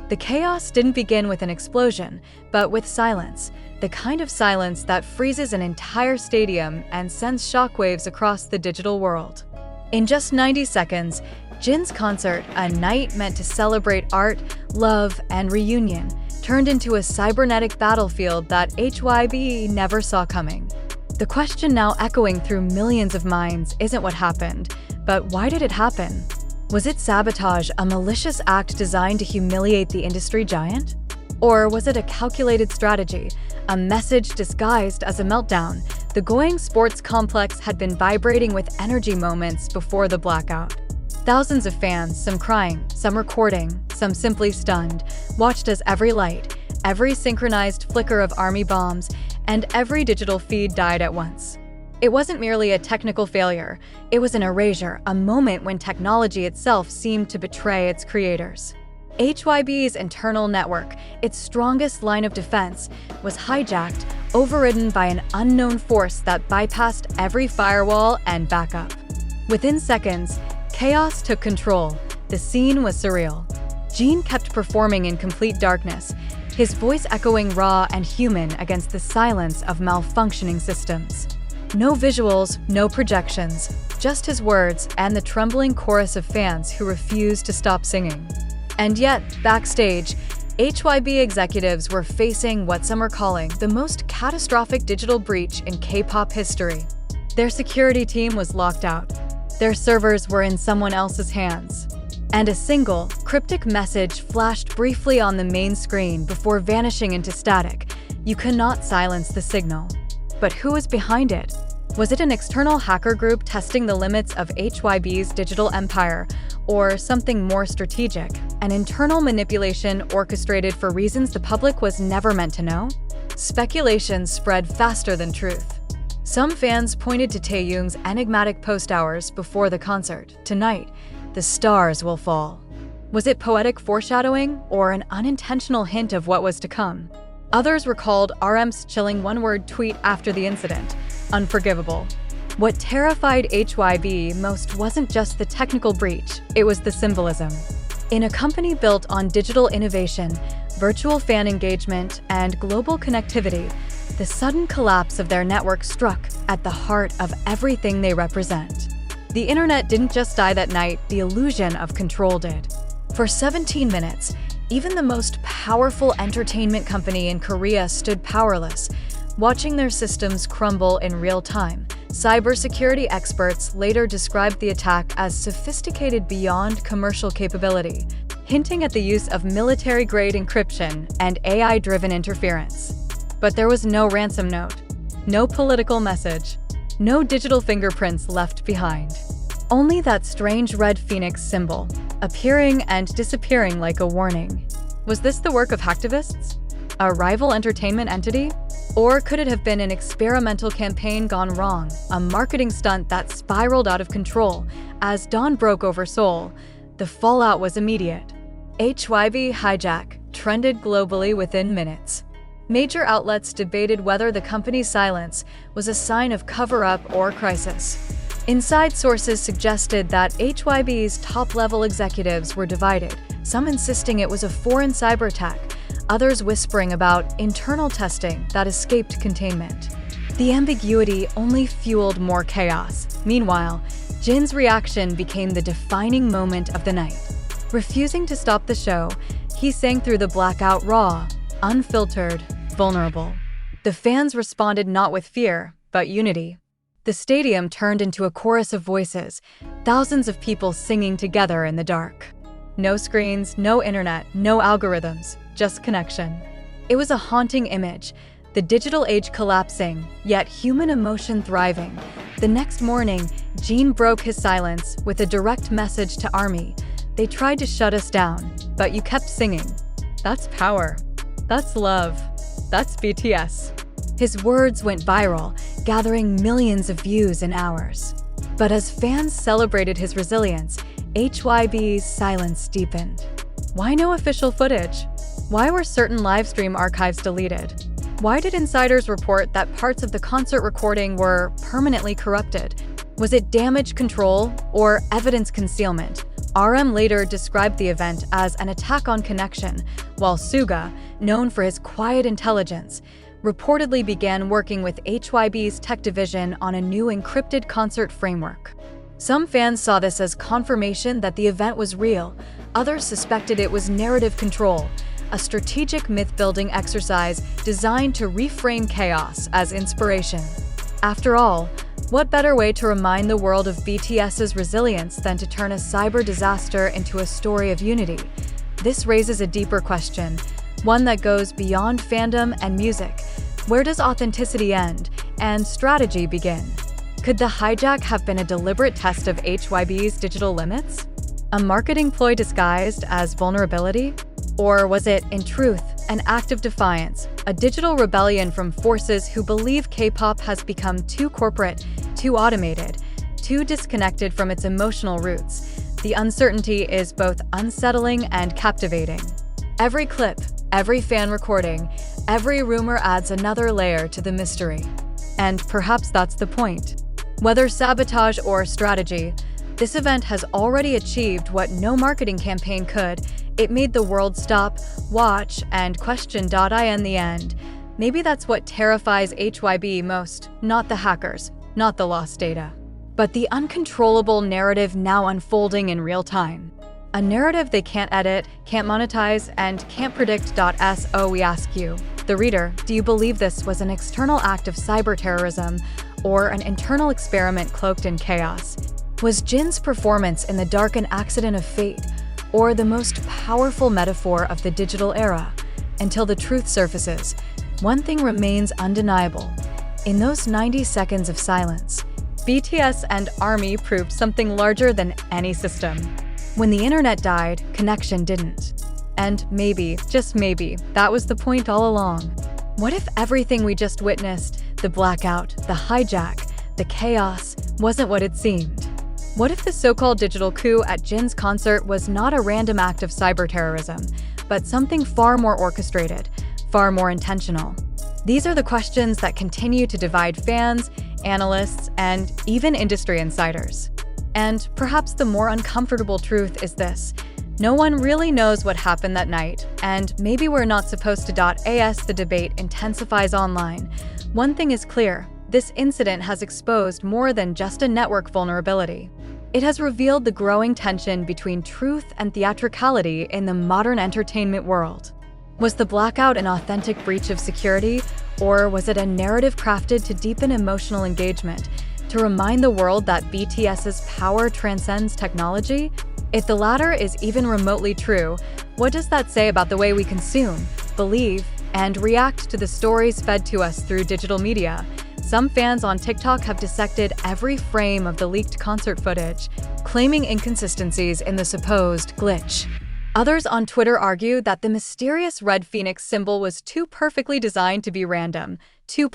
The chaos didn't begin with an explosion, but with silence, the kind of silence that freezes an entire stadium and sends shockwaves across the digital world. In just 90 seconds, Jin's concert, a night meant to celebrate art, love, and reunion, turned into a cybernetic battlefield that HYBE never saw coming. The question now echoing through millions of minds isn't what happened, but why did it happen? Was it sabotage, a malicious act designed to humiliate the industry giant? Or was it a calculated strategy, a message disguised as a meltdown? The Goyang Sports Complex had been vibrating with energy moments before the blackout. Thousands of fans, some crying, some recording, some simply stunned, watched as every light, every synchronized flicker of ARMY bombs, and every digital feed died at once. It wasn't merely a technical failure, it was an erasure, a moment when technology itself seemed to betray its creators. HYBE's internal network, its strongest line of defense, was hijacked, overridden by an unknown force that bypassed every firewall and backup. Within seconds, chaos took control. The scene was surreal. Jin kept performing in complete darkness, his voice echoing raw and human against the silence of malfunctioning systems. No visuals, no projections, just his words and the trembling chorus of fans who refused to stop singing. And yet, backstage, HYBE executives were facing what some are calling the most catastrophic digital breach in K-pop history. Their security team was locked out. Their servers were in someone else's hands. And a single, cryptic message flashed briefly on the main screen before vanishing into static. You cannot silence the signal. But who was behind it? Was it an external hacker group testing the limits of HYBE's digital empire, or something more strategic, an internal manipulation orchestrated for reasons the public was never meant to know? Speculation spread faster than truth. Some fans pointed to Taehyung's enigmatic post hours before the concert. Tonight, the stars will fall. Was it poetic foreshadowing or an unintentional hint of what was to come? Others recalled RM's chilling one-word tweet after the incident, unforgivable. What terrified HYBE most wasn't just the technical breach, it was the symbolism. In a company built on digital innovation, virtual fan engagement, and global connectivity, the sudden collapse of their network struck at the heart of everything they represent. The internet didn't just die that night, the illusion of control did. For 17 minutes, even the most powerful entertainment company in Korea stood powerless, watching their systems crumble in real time. Cybersecurity experts later described the attack as sophisticated beyond commercial capability, hinting at the use of military-grade encryption and AI-driven interference. But there was no ransom note, no political message, no digital fingerprints left behind. Only that strange red phoenix symbol, appearing and disappearing like a warning. Was this the work of hacktivists? A rival entertainment entity? Or could it have been an experimental campaign gone wrong, a marketing stunt that spiraled out of control? As dawn broke over Seoul, the fallout was immediate. HYBE Hijack trended globally within minutes. Major outlets debated whether the company's silence was a sign of cover-up or crisis. Inside sources suggested that HYBE's top-level executives were divided, some insisting it was a foreign cyber attack, others whispering about internal testing that escaped containment. The ambiguity only fueled more chaos. Meanwhile, Jin's reaction became the defining moment of the night. Refusing to stop the show, he sang through the blackout raw, unfiltered, vulnerable. The fans responded not with fear, but unity. The stadium turned into a chorus of voices, thousands of people singing together in the dark. No screens, no internet, no algorithms, just connection. It was a haunting image, the digital age collapsing, yet human emotion thriving. The next morning, Jin broke his silence with a direct message to ARMY. They tried to shut us down, but you kept singing. That's power. That's love. That's BTS. His words went viral, gathering millions of views in hours. But as fans celebrated his resilience, HYBE's silence deepened. Why no official footage? Why were certain livestream archives deleted? Why did insiders report that parts of the concert recording were permanently corrupted? Was it damage control or evidence concealment? RM later described the event as an attack on connection, while Suga, known for his quiet intelligence, reportedly began working with HYBE's tech division on a new encrypted concert framework. Some fans saw this as confirmation that the event was real. Others suspected it was narrative control, a strategic myth-building exercise designed to reframe chaos as inspiration. After all, what better way to remind the world of BTS's resilience than to turn a cyber disaster into a story of unity? This raises a deeper question, one that goes beyond fandom and music. Where does authenticity end and strategy begin? Could the hijack have been a deliberate test of HYBE's digital limits? A marketing ploy disguised as vulnerability? Or was it, in truth, an act of defiance, a digital rebellion from forces who believe K-pop has become too corporate, too automated, too disconnected from its emotional roots? The uncertainty is both unsettling and captivating. Every clip, every fan recording, every rumor adds another layer to the mystery. And perhaps that's the point. Whether sabotage or strategy, this event has already achieved what no marketing campaign could. It made the world stop, watch, and question. In the end, maybe that's what terrifies HYBE most, not the hackers, not the lost data, but the uncontrollable narrative now unfolding in real time. A narrative they can't edit, can't monetize, and can't predict. So we ask you, the reader, do you believe this was an external act of cyber terrorism or an internal experiment cloaked in chaos? Was Jin's performance in the dark an accident of fate, or the most powerful metaphor of the digital era? Until the truth surfaces, one thing remains undeniable. In those 90 seconds of silence, BTS and ARMY proved something larger than any system. When the internet died, connection didn't. And maybe, just maybe, that was the point all along. What if everything we just witnessed, the blackout, the hijack, the chaos, wasn't what it seemed? What if the so-called digital coup at Jin's concert was not a random act of cyber terrorism, but something far more orchestrated, far more intentional? These are the questions that continue to divide fans, analysts, and even industry insiders. And perhaps the more uncomfortable truth is this: no one really knows what happened that night, and maybe we're not supposed to. As the debate intensifies online, one thing is clear: this incident has exposed more than just a network vulnerability. It has revealed the growing tension between truth and theatricality in the modern entertainment world. Was the blackout an authentic breach of security, or was it a narrative crafted to deepen emotional engagement, to remind the world that BTS's power transcends technology? If the latter is even remotely true, what does that say about the way we consume, believe, and react to the stories fed to us through digital media? Some fans on TikTok have dissected every frame of the leaked concert footage, claiming inconsistencies in the supposed glitch. Others on Twitter argue that the mysterious red phoenix symbol was too perfectly designed to be random, too